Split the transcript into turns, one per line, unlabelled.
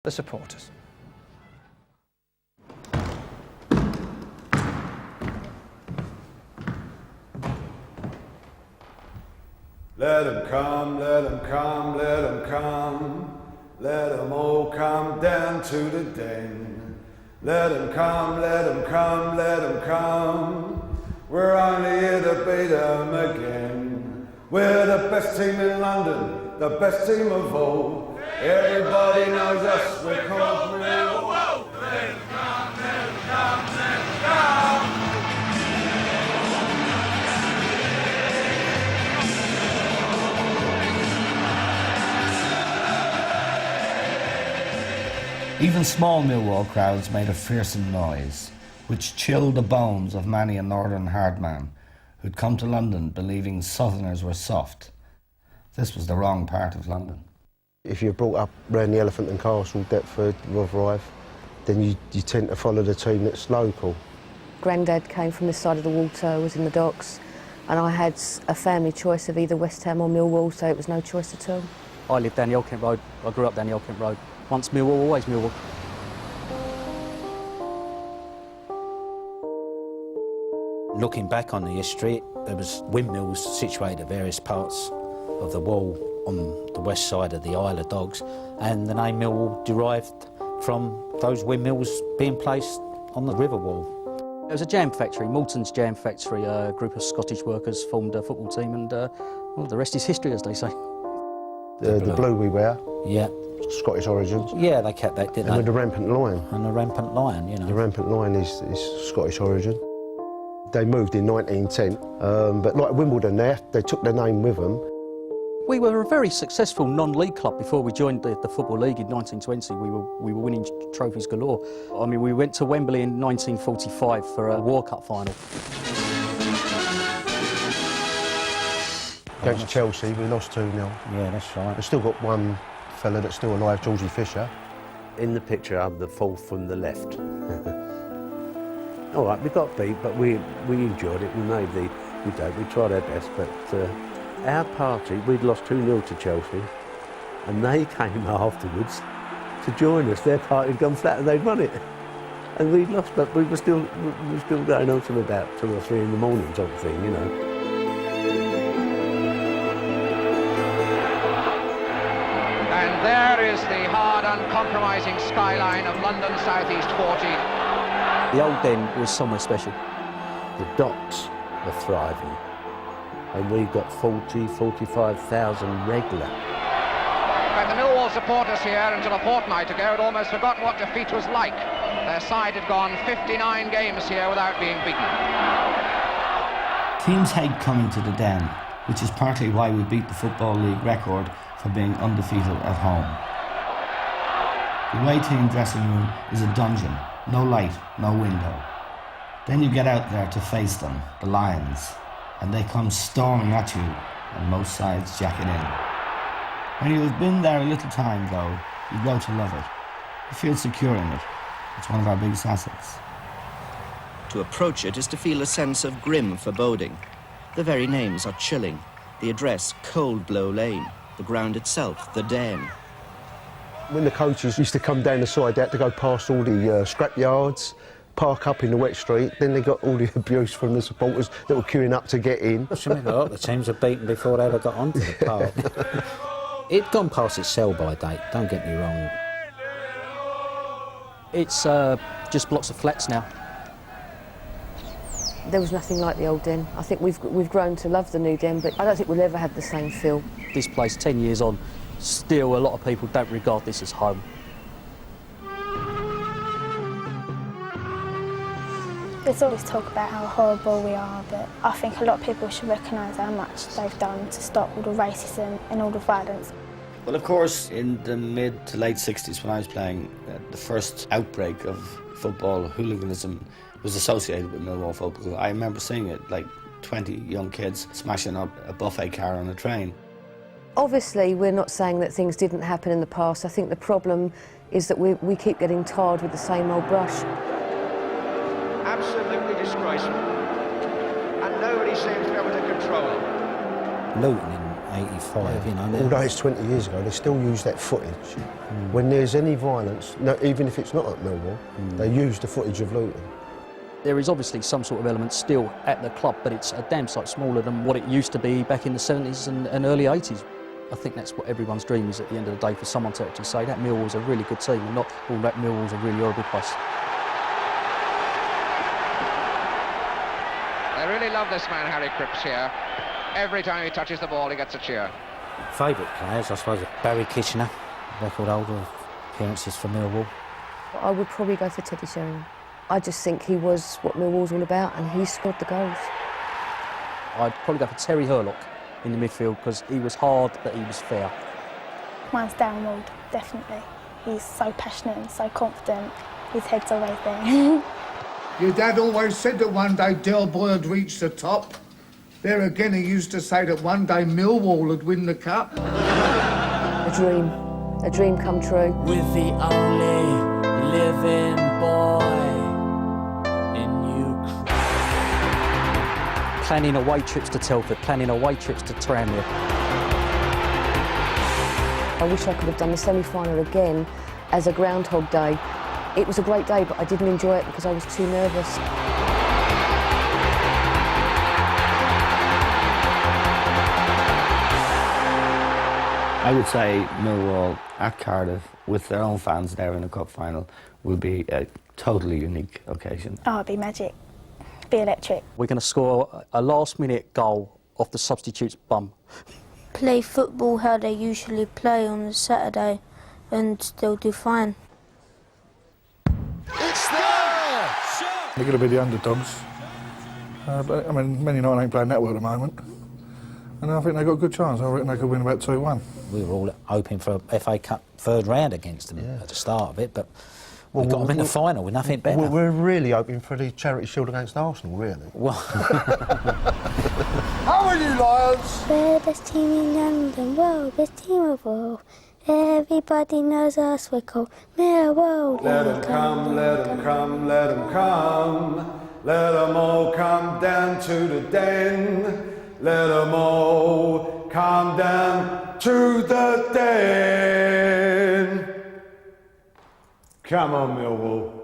the supporters.
Let 'em come, let 'em come, let 'em come. Let 'em all come down to the den. Let 'em come, let 'em come, let 'em come. We're only here to beat 'em again. We're the best team in London, the best team of all. Everybody knows us, we're called Millwall. Let 'em come, let 'em come, let 'em come.
Even small Millwall crowds made a fearsome noise, which chilled the bones of many a northern hardman who'd come to London believing southerners were soft. This was the wrong part of London.
If you're brought up around the Elephant and Castle, Deptford, Rotherhithe, then you tend to follow the team that's local.
Grandad came from this side of the water, was in the docks, and I had a family choice of either West Ham or Millwall, so it was no choice at all.
I lived down the Old Kent Road. I grew up down the Old Kent Road. Once Millwall, always Millwall.
Looking back on the history, there was windmills situated at various parts of the wall on the west side of the Isle of Dogs, and the name Millwall derived from those windmills being placed on the river wall.
It was a jam factory, Moulton's Jam Factory. A group of Scottish workers formed a football team, and well, the rest is history, as they say.
The blue we wear,
Yeah.
Scottish origins.
Yeah, they kept that, didn't
And
they?
with the rampant lion.
And the rampant lion, you know.
The rampant lion is Scottish origin. They moved in 1910, but like Wimbledon, they took their name with them.
We were a very successful non-league club before we joined the Football League in 1920. We were winning trophies galore. I mean, we went to Wembley in 1945 for a War Cup final.
Against Chelsea, we lost 2-0.
Yeah, that's right.
We've still got one fella that's still alive, Georgie Fisher.
In the picture, I'm the fourth from the left. All right, we got beat, but we enjoyed it. We tried our best, but our party, we'd lost 2-0 to Chelsea, and they came afterwards to join us. Their party had gone flat and they'd won it. And we'd lost, but we were still going on till about 2 or 3 in the morning, sort of thing, you know.
And there is the hard, uncompromising skyline of London South East 14.
The Old Den was somewhere special.
The docks are thriving, and we've got 45,000 regular.
And the Millwall supporters here, until a fortnight ago, had almost forgotten what defeat was like. Their side had gone 59 games here without being beaten.
Teams hate coming to the Den, which is partly why we beat the Football League record for being undefeated at home. The away team dressing room is a dungeon, no light, no window. Then you get out there to face them, the Lions, and they come storming at you, and most sides jack it in. When you have been there a little time, though, you grow to love it. You feel secure in it. It's one of our biggest assets.
To approach it is to feel a sense of grim foreboding. The very names are chilling. The address, Cold Blow Lane. The ground itself, the Den.
When the coaches used to come down the side, they had to go past all the scrap yards, park up in the wet street. Then they got all the abuse from the supporters that were queuing up to get in.
The teams were beaten before they ever got onto the park. It'd gone past its sell-by date, don't get me wrong.
It's just blocks of flats now.
There was nothing like the old Den. I think we've grown to love the new Den, but I don't think we'll ever have the same feel.
This place, 10 years on, still a lot of people don't regard this as home.
There's always talk about how horrible we are, but I think a lot of people should recognise how much they've done to stop all the racism and all the violence.
Well, of course, in the mid to late 60s, when I was playing, the first outbreak of football hooliganism was associated with Millwall Football Club. I remember seeing it, like 20 young kids smashing up a buffet car on a train.
Obviously, we're not saying that things didn't happen in the past. I think the problem is that we keep getting tarred with the same old brush.
Absolutely disgraceful. And nobody seems to be able to control it.
Luton 85, you know. Now.
Although it's 20 years ago, they still use that footage. When there's any violence, no, even if it's not at Millwall, they use the footage of Luton.
There is obviously some sort of element still at the club, but it's a damn sight smaller than what it used to be back in the 70s and early 80s. I think that's what everyone's dream is at the end of the day, for someone to actually say that Millwall's a really good team and not all that Millwall's a really horrible place.
They really love this man, Harry Cripps, here. Every time he touches the ball, he gets a cheer.
Favourite players, I suppose, Barry Kitchener, record holder of appearances for Millwall.
I would probably go for Teddy Sheringham. I just think he was what Millwall's all about, and he scored the goals.
I'd probably go for Terry Hurlock in the midfield because he was hard, but he was fair.
Mine's Darren Ward, definitely. He's so passionate and so confident. His head's always there.
Your dad always said that one day Del Boy would reach the top. There again, he used to say that one day Millwall would win the cup.
A dream come true.
With the only living boy in Ukraine.
Planning away trips to Telford, planning away trips to Tranmere.
I wish I could have done the semi-final again as a Groundhog Day. It was a great day, but I didn't enjoy it because I was too nervous.
I would say Millwall at Cardiff, with their own fans there in the cup final, will be a totally unique occasion.
Oh, it'd be magic. It'd be electric.
We're going to score a last-minute goal off the substitute's bum.
Play football how they usually play on a Saturday and they'll do fine.
It's there!
They're going to be the underdogs. But, I mean, Man United ain't playing that well at the moment. And I think they've got a good chance. I reckon they could win about 2-1.
We were all hoping for a FA Cup third round against them at the start of it, but we got them in the final with nothing better.
We're really hoping for the Charity Shield against Arsenal, really.
Well,
How are you, Lions?
We're the best team in London, world best team of all. Everybody knows us, we're called Millwall.
Let them come, let them come, let them come. Let them all come down to the den. Let them all come down to the den. Come on, Millwall.